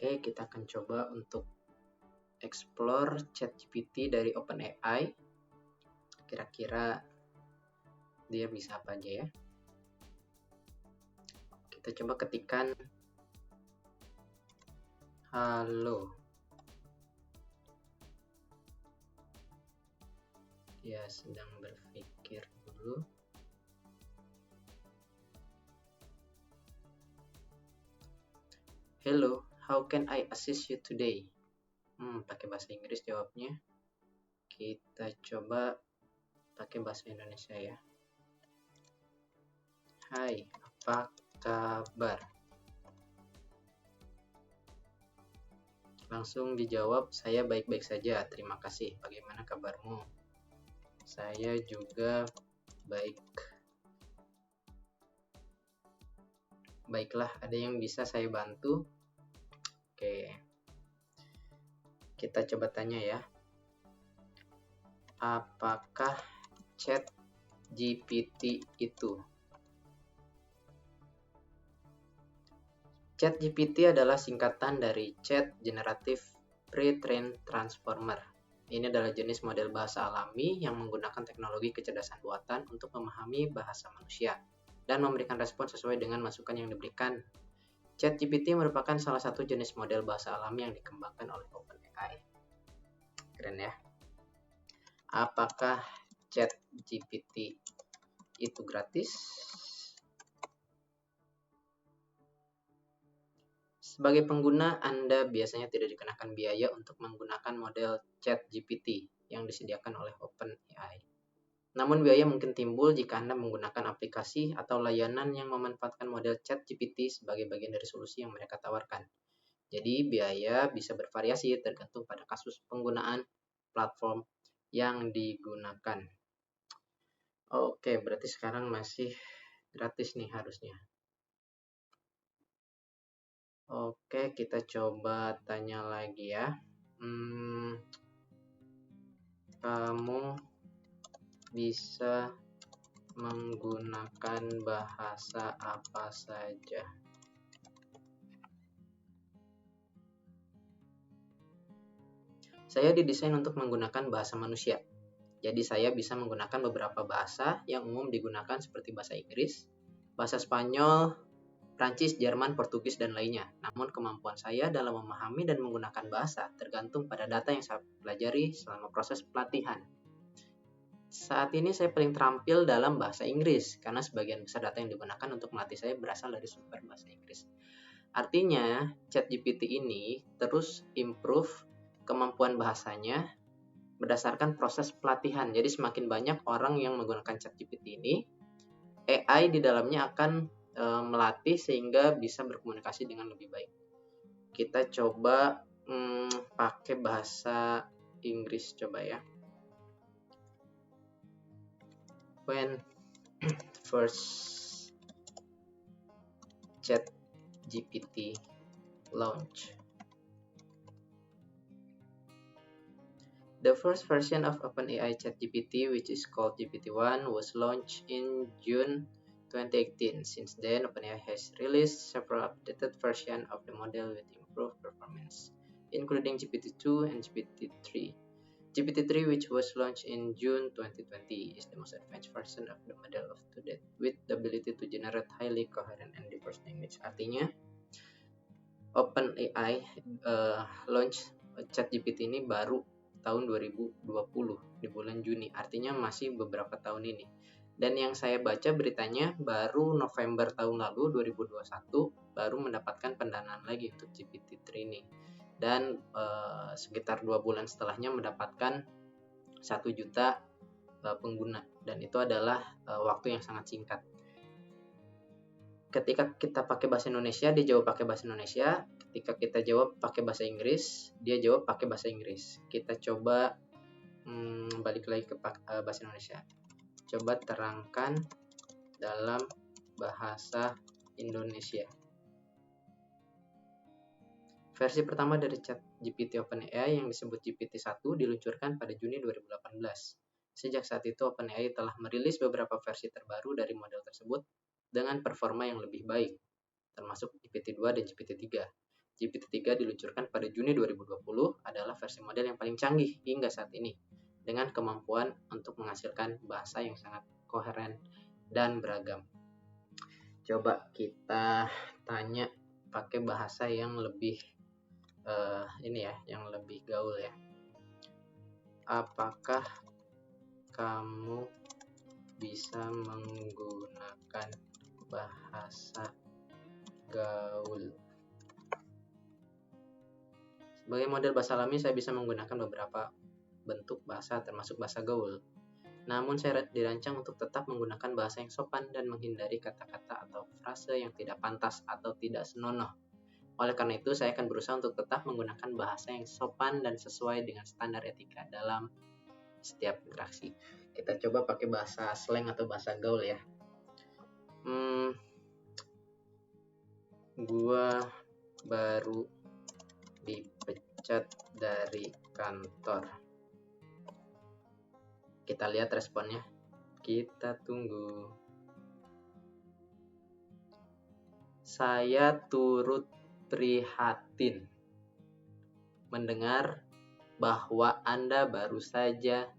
Oke, kita akan coba untuk explore ChatGPT dari OpenAI. Kira-kira dia bisa apa aja ya. Kita coba ketikkan halo. Dia sedang berpikir dulu. Hello, how can I assist you today? Pakai bahasa Inggris jawabnya. Kita coba pakai bahasa Indonesia ya. Hai, apa kabar? Langsung dijawab, saya baik-baik saja, terima kasih. Bagaimana kabarmu? Saya juga baik. Baiklah, ada yang bisa saya bantu? Oke. Kita coba tanya ya. Apakah ChatGPT itu? ChatGPT adalah singkatan dari Chat Generative Pre-trained Transformer. Ini adalah jenis model bahasa alami yang menggunakan teknologi kecerdasan buatan untuk memahami bahasa manusia dan memberikan respon sesuai dengan masukan yang diberikan. ChatGPT merupakan salah satu jenis model bahasa alami yang dikembangkan oleh OpenAI. Keren ya. Apakah ChatGPT itu gratis? Sebagai pengguna, Anda biasanya tidak dikenakan biaya untuk menggunakan model ChatGPT yang disediakan oleh OpenAI. Namun biaya mungkin timbul jika Anda menggunakan aplikasi atau layanan yang memanfaatkan model ChatGPT sebagai bagian dari solusi yang mereka tawarkan. Jadi biaya bisa bervariasi tergantung pada kasus penggunaan platform yang digunakan. Oke, berarti sekarang masih gratis nih harusnya. Oke, kita coba tanya lagi ya. Kamu bisa menggunakan bahasa apa saja? Saya didesain untuk menggunakan bahasa manusia. Jadi saya bisa menggunakan beberapa bahasa yang umum digunakan seperti bahasa Inggris, bahasa Spanyol, Prancis, Jerman, Portugis, dan lainnya. Namun kemampuan saya dalam memahami dan menggunakan bahasa tergantung pada data yang saya pelajari selama proses pelatihan. Saat ini saya paling terampil dalam bahasa Inggris karena sebagian besar data yang digunakan untuk melatih saya berasal dari sumber bahasa Inggris. Artinya, ChatGPT ini terus improve kemampuan bahasanya berdasarkan proses pelatihan. Jadi semakin banyak orang yang menggunakan ChatGPT ini, AI di dalamnya akan melatih sehingga bisa berkomunikasi dengan lebih baik. Kita coba pakai bahasa Inggris coba ya. When first ChatGPT launch. The first version of OpenAI ChatGPT, which is called GPT-1, was launched in June 2018. Since then, OpenAI has released several updated versions of the model with improved performance, including GPT-2 and GPT-3. GPT-3, which was launched in June 2020, is the most advanced version of the model of to date, with the ability to generate highly coherent and diverse language. Artinya, OpenAI launch ChatGPT ini baru tahun 2020 di bulan Juni, artinya masih beberapa tahun ini. Dan yang saya baca beritanya baru November tahun lalu 2021 baru mendapatkan pendanaan lagi untuk GPT-3 ini. Dan sekitar 2 bulan setelahnya mendapatkan 1 juta pengguna, dan itu adalah waktu yang sangat singkat. Ketika kita pakai bahasa Indonesia, dia jawab pakai bahasa Indonesia. Ketika kita jawab pakai bahasa Inggris, dia jawab pakai bahasa Inggris. Kita coba balik lagi ke bahasa Indonesia. Coba terangkan dalam bahasa Indonesia. Versi pertama dari ChatGPT OpenAI yang disebut GPT-1 diluncurkan pada Juni 2018. Sejak saat itu, OpenAI telah merilis beberapa versi terbaru dari model tersebut dengan performa yang lebih baik, termasuk GPT-2 dan GPT-3. GPT-3 diluncurkan pada Juni 2020 adalah versi model yang paling canggih hingga saat ini, dengan kemampuan untuk menghasilkan bahasa yang sangat koheren dan beragam. Coba kita tanya pakai bahasa yang lebih yang lebih gaul ya. Apakah kamu bisa menggunakan bahasa gaul? Sebagai model bahasa alami, saya bisa menggunakan beberapa bentuk bahasa termasuk bahasa gaul. Namun saya dirancang untuk tetap menggunakan bahasa yang sopan dan menghindari kata-kata atau frase yang tidak pantas atau tidak senonoh. Oleh karena itu, saya akan berusaha untuk tetap menggunakan bahasa yang sopan dan sesuai dengan standar etika dalam setiap interaksi. Kita coba pakai bahasa slang atau bahasa gaul ya. Gua baru dipecat dari kantor. Kita lihat responnya. Kita tunggu. Saya turut prihatin mendengar bahwa Anda baru saja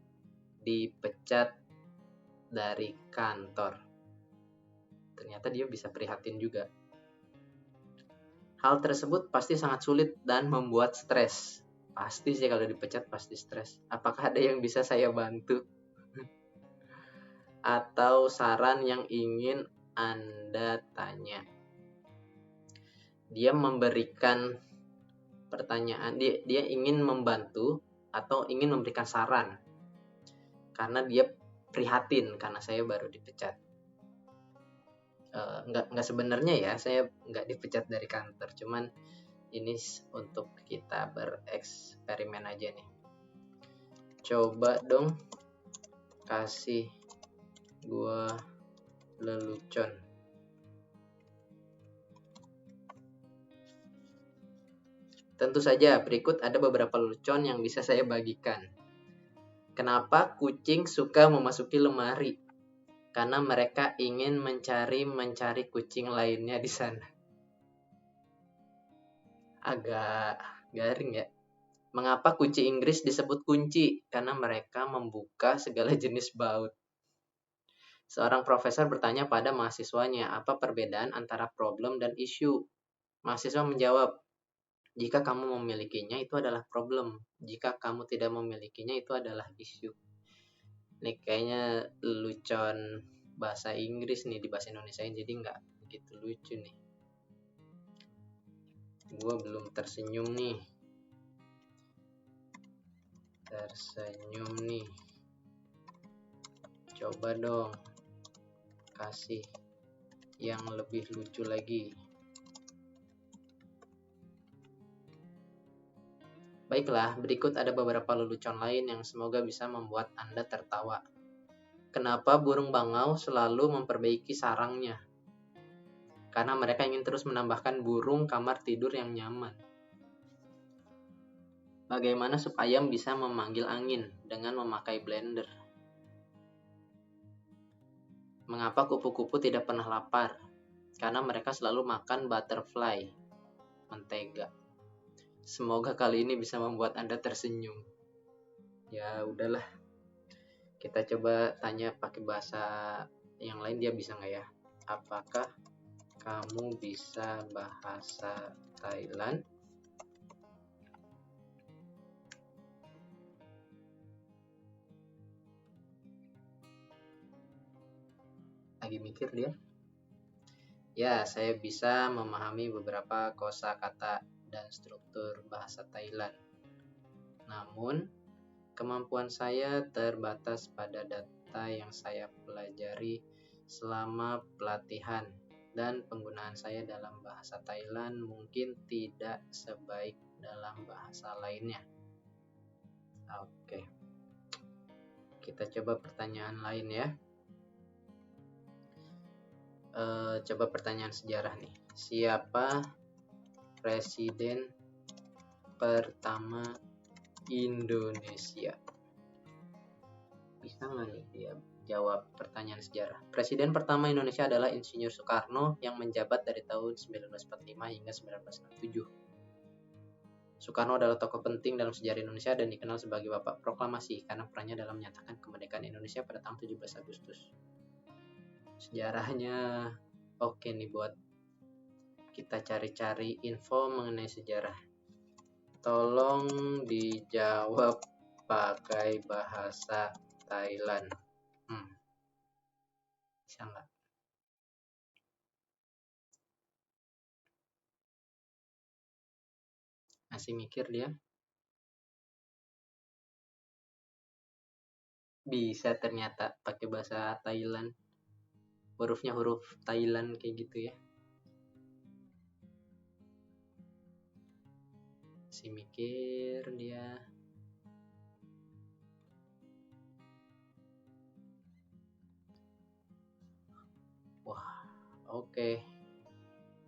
dipecat dari kantor. Ternyata dia bisa prihatin juga. Hal tersebut pasti sangat sulit dan membuat stres. Pasti sih kalau dipecat pasti stres. Apakah ada yang bisa saya bantu? Atau saran yang ingin Anda tanya? Dia memberikan pertanyaan, dia ingin membantu atau ingin memberikan saran. Karena dia prihatin karena saya baru dipecat. Nggak sebenarnya ya, saya nggak dipecat dari kantor, cuman ini untuk kita bereksperimen aja nih. Coba dong kasih gua lelucon. Tentu saja, berikut ada beberapa lelucon yang bisa saya bagikan. Kenapa kucing suka memasuki lemari? Karena mereka ingin mencari kucing lainnya di sana. Agak garing ya. Mengapa kunci Inggris disebut kunci? Karena mereka membuka segala jenis baut. Seorang profesor bertanya pada mahasiswanya, apa perbedaan antara problem dan isu? Mahasiswa menjawab, jika kamu memilikinya itu adalah problem. Jika kamu tidak memilikinya itu adalah isu. Ini kayaknya lelucon bahasa Inggris nih di bahasa Indonesia, jadi nggak begitu lucu nih. Gue belum tersenyum nih. Coba dong kasih yang lebih lucu lagi. Baiklah, berikut ada beberapa lelucon lain yang semoga bisa membuat Anda tertawa. Kenapa burung bangau selalu memperbaiki sarangnya? Karena mereka ingin terus menambahkan burung kamar tidur yang nyaman. Bagaimana supaya bisa memanggil angin dengan memakai blender? Mengapa kupu-kupu tidak pernah lapar? Karena mereka selalu makan butterfly, mentega. Semoga kali ini bisa membuat Anda tersenyum. Ya udahlah. Kita coba tanya pakai bahasa yang lain, dia bisa nggak ya? Apakah kamu bisa bahasa Thailand? Lagi mikir dia. Ya, saya bisa memahami beberapa kosakata dan struktur bahasa Thailand. Namun, kemampuan saya terbatas pada data yang saya pelajari selama pelatihan, dan penggunaan saya dalam bahasa Thailand mungkin tidak sebaik dalam bahasa lainnya. Oke. Kita coba pertanyaan lain ya. Coba pertanyaan sejarah nih. Siapa presiden pertama Indonesia? Bisa nggak nih dia jawab pertanyaan sejarah? Presiden pertama Indonesia adalah Insinyur Soekarno yang menjabat dari tahun 1945 hingga 1967. Soekarno adalah tokoh penting dalam sejarah Indonesia dan dikenal sebagai Bapak Proklamasi karena perannya dalam menyatakan kemerdekaan Indonesia pada tahun 17 Agustus. Sejarahnya oke nih buat kita cari-cari info mengenai sejarah. Tolong dijawab pakai bahasa Thailand. Bisa nggak? Masih mikir dia? Bisa ternyata pakai bahasa Thailand. Hurufnya huruf Thailand kayak gitu ya. Masih mikir dia. Wah, oke.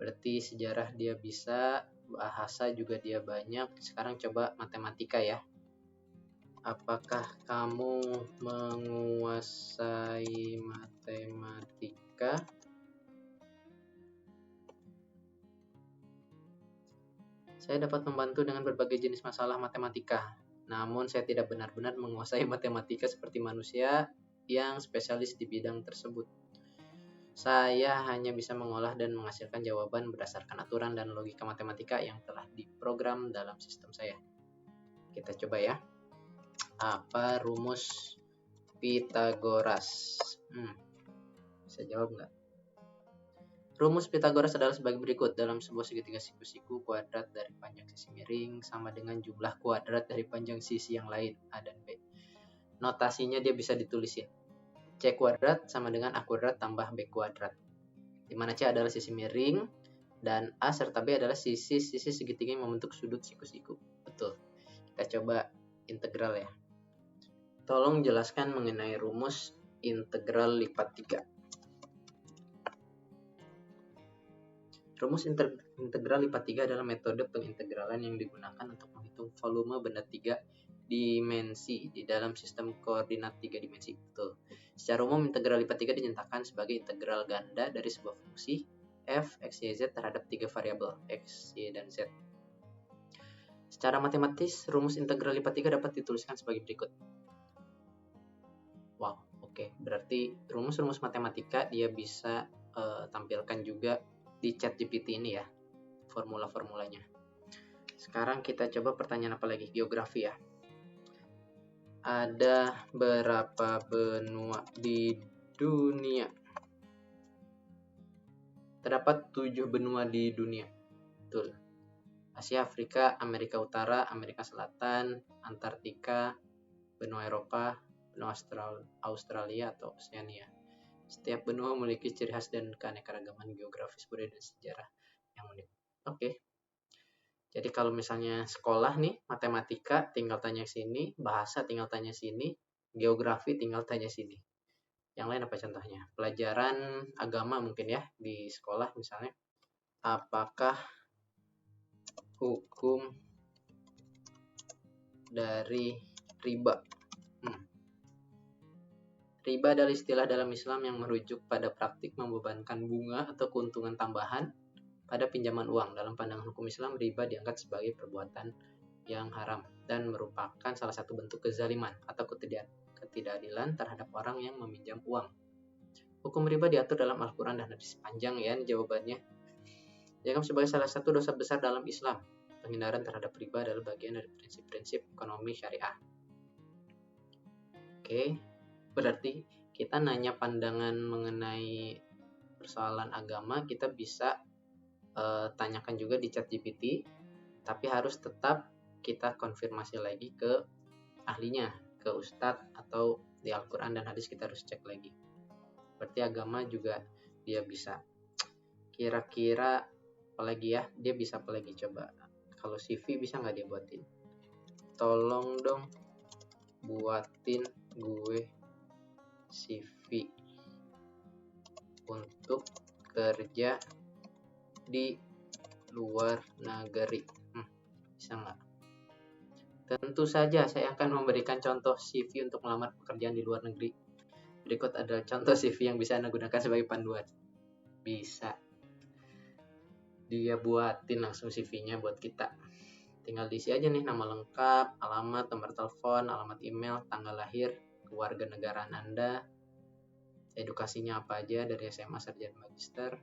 Berarti sejarah dia bisa, bahasa juga dia banyak. Sekarang coba matematika ya. Apakah kamu menguasai matematika? Saya dapat membantu dengan berbagai jenis masalah matematika. Namun saya tidak benar-benar menguasai matematika seperti manusia yang spesialis di bidang tersebut. Saya hanya bisa mengolah dan menghasilkan jawaban berdasarkan aturan dan logika matematika yang telah diprogram dalam sistem saya. Kita coba ya. Apa rumus Pitagoras? Bisa jawab nggak? Rumus Pitagoras adalah sebagai berikut. Dalam sebuah segitiga siku-siku, kuadrat dari panjang sisi miring sama dengan jumlah kuadrat dari panjang sisi yang lain, A dan B. Notasinya dia bisa ditulisin. C kuadrat sama dengan A kuadrat tambah B kuadrat. Di mana C adalah sisi miring dan A serta B adalah sisi-sisi segitiga yang membentuk sudut siku-siku. Betul. Kita coba integral ya. Tolong jelaskan mengenai rumus integral lipat 3. Rumus integral lipat 3 adalah metode pengintegralan yang digunakan untuk menghitung volume benda 3 dimensi di dalam sistem koordinat 3 dimensi. Betul. Secara umum, integral lipat 3 dinyatakan sebagai integral ganda dari sebuah fungsi f, x, y, z terhadap 3 variabel x, y, dan z. Secara matematis, rumus integral lipat 3 dapat dituliskan sebagai berikut. Wow, oke. Berarti rumus-rumus matematika dia bisa tampilkan juga di ChatGPT ini ya, formula-formulanya. Sekarang kita coba pertanyaan apa lagi? Geografi ya. Ada berapa benua di dunia? Terdapat 7 benua di dunia. Betul. Asia, Afrika, Amerika Utara, Amerika Selatan, Antartika, benua Eropa, benua Australia atau Oceania. Setiap benua memiliki ciri khas dan keanekaragaman geografis, budaya, dan sejarah yang unik. Oke. Jadi kalau misalnya sekolah nih, matematika tinggal tanya sini, bahasa tinggal tanya sini, geografi tinggal tanya sini. Yang lain apa contohnya? Pelajaran agama mungkin ya di sekolah misalnya. Apakah hukum dari riba? Riba adalah istilah dalam Islam yang merujuk pada praktik membebankan bunga atau keuntungan tambahan pada pinjaman uang. Dalam pandangan hukum Islam, riba dianggap sebagai perbuatan yang haram dan merupakan salah satu bentuk kezaliman atau ketidakadilan terhadap orang yang meminjam uang. Hukum riba diatur dalam Al-Quran dan hadis. Panjang ya jawabannya. Dianggap sebagai salah satu dosa besar dalam Islam. Penghindaran terhadap riba adalah bagian dari prinsip-prinsip ekonomi syariah. Oke. Berarti kita nanya pandangan mengenai persoalan agama, kita bisa tanyakan juga di ChatGPT, tapi harus tetap kita konfirmasi lagi ke ahlinya, ke ustadz atau di Al-Quran dan hadis kita harus cek lagi. Berarti agama juga dia bisa. Kira-kira apalagi ya, dia bisa apalagi coba. Kalau CV bisa nggak dia buatin? Tolong dong buatin gue CV untuk kerja di luar negeri. Bisa nggak? Tentu saja saya akan memberikan contoh CV untuk melamar pekerjaan di luar negeri. Berikut adalah contoh CV yang bisa Anda gunakan sebagai panduan. Bisa. Dia buatin langsung CV-nya buat kita. tinggal diisi aja nih nama lengkap, alamat, nomor telepon, alamat email, tanggal lahir, kewarganegaraan Anda, edukasinya apa aja dari SMA, sarjana, magister,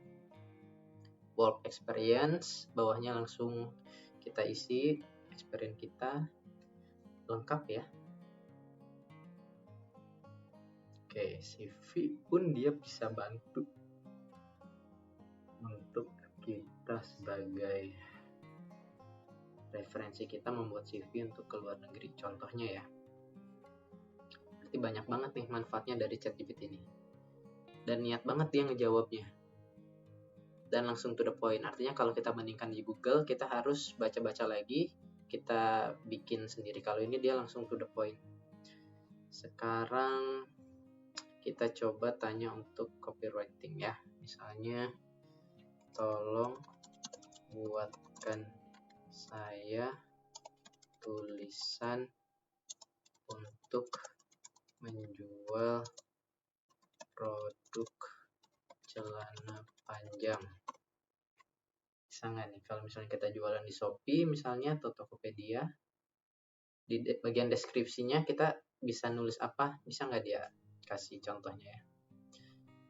work experience, bawahnya langsung kita isi experience kita lengkap ya. Oke, CV pun dia bisa bantu untuk kita sebagai referensi kita membuat CV untuk ke luar negeri contohnya ya. Berarti banyak banget nih manfaatnya dari ChatGPT ini. Dan niat banget dia ngejawabnya. Dan langsung to the point. Artinya kalau kita bandingkan di Google, kita harus baca-baca lagi, kita bikin sendiri. Kalau ini dia langsung to the point. Sekarang kita coba tanya untuk copywriting ya. Misalnya, tolong buatkan saya tulisan untuk menjual produk celana panjang. Bisa nggak nih kalau misalnya kita jualan di Shopee misalnya atau Tokopedia, di bagian deskripsinya kita bisa nulis apa, bisa nggak dia kasih contohnya ya.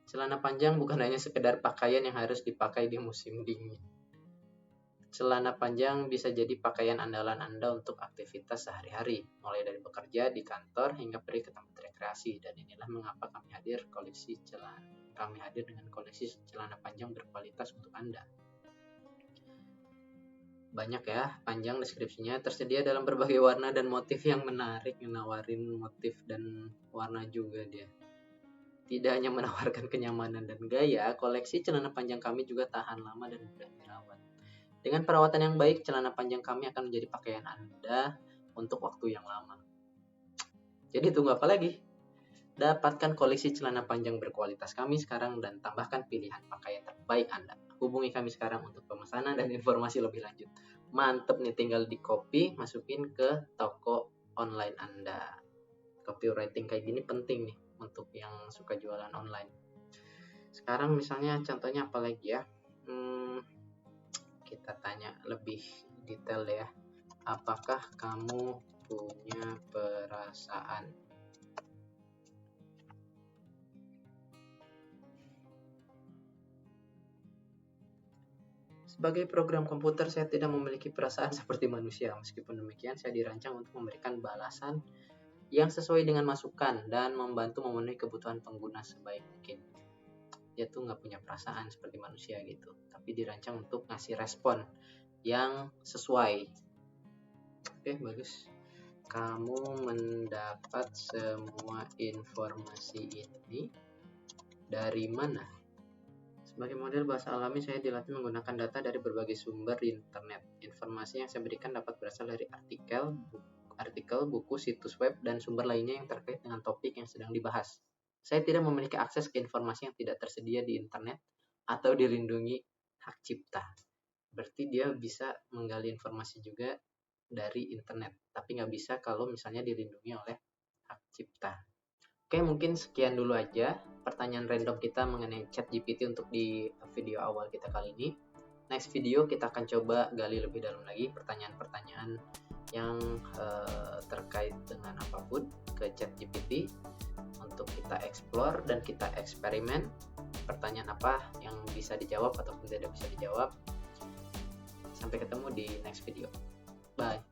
Celana panjang bukan hanya sekedar pakaian yang harus dipakai di musim dingin. Celana panjang bisa jadi pakaian andalan Anda untuk aktivitas sehari-hari, mulai dari bekerja di kantor hingga pergi ke tempat rekreasi. Dan inilah mengapa kami hadir dengan koleksi celana panjang berkualitas untuk Anda. Banyak ya, panjang deskripsinya, tersedia dalam berbagai warna dan motif yang menarik, menawarin motif dan warna juga dia. Tidak hanya menawarkan kenyamanan dan gaya, koleksi celana panjang kami juga tahan lama dan mudah dirawat. Dengan perawatan yang baik, celana panjang kami akan menjadi pakaian Anda untuk waktu yang lama. Jadi tunggu apa lagi? Dapatkan koleksi celana panjang berkualitas kami sekarang dan tambahkan pilihan pakaian terbaik Anda. Hubungi kami sekarang untuk pemesanan dan informasi lebih lanjut. Mantep nih, tinggal di copy, masukin ke toko online Anda. Copywriting kayak gini penting nih untuk yang suka jualan online. Sekarang misalnya contohnya apa lagi ya? Kita tanya lebih detail ya. Apakah kamu punya perasaan? Sebagai program komputer, saya tidak memiliki perasaan seperti manusia. Meskipun demikian, saya dirancang untuk memberikan balasan yang sesuai dengan masukan dan membantu memenuhi kebutuhan pengguna sebaik mungkin. Dia tuh nggak punya perasaan seperti manusia gitu, tapi dirancang untuk ngasih respon yang sesuai. Oke, bagus. Kamu mendapat semua informasi ini dari mana? Sebagai model bahasa alami, saya dilatih menggunakan data dari berbagai sumber di internet. Informasi yang saya berikan dapat berasal dari artikel, buku, situs web, dan sumber lainnya yang terkait dengan topik yang sedang dibahas. Saya tidak memiliki akses ke informasi yang tidak tersedia di internet atau dilindungi hak cipta. Berarti dia bisa menggali informasi juga dari internet, tapi nggak bisa kalau misalnya dilindungi oleh hak cipta. Oke, mungkin sekian dulu aja pertanyaan random kita mengenai ChatGPT untuk di video awal kita kali ini. Next video kita akan coba gali lebih dalam lagi pertanyaan-pertanyaan yang terkait dengan apapun ke ChatGPT untuk kita explore dan kita eksperimen pertanyaan apa yang bisa dijawab ataupun tidak bisa dijawab. Sampai ketemu di next video. Bye.